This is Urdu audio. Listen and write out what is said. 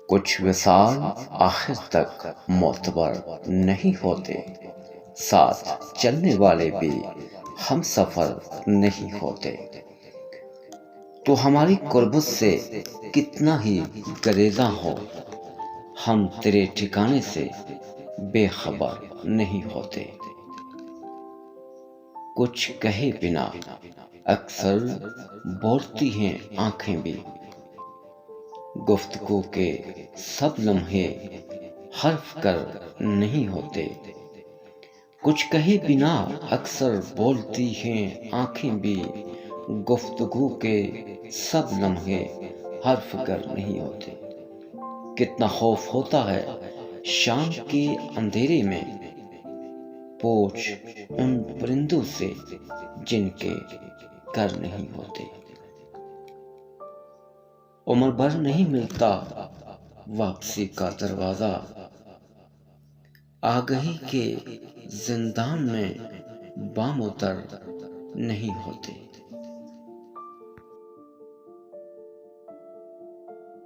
کچھ وصال آخر تک معتبر نہیں ہوتے، ساتھ چلنے والے بھی ہم سفر نہیں ہوتے۔ تو ہماری قربت سے کتنا ہی گریزاں ہو، ہم تیرے ٹھکانے سے بے خبر نہیں ہوتے۔ کچھ کہے بنا اکثر بولتی ہیں آنکھیں بھی، گفتگو کے سب لمحے حرف کر نہیں ہوتے۔ کچھ کہے بنا اکثر بولتی ہیں آنکھیں بھی، گفتگو کے سب لمحے حرف کر نہیں ہوتے۔ کتنا خوف ہوتا ہے شام کے اندھیرے میں، پوچھ ان پرندوں سے جن کے پر نہیں ہوتے۔ عمر بھر نہیں ملتا واپسی کا دروازہ، آگہی کے زندان میں بام و در نہیں ہوتے۔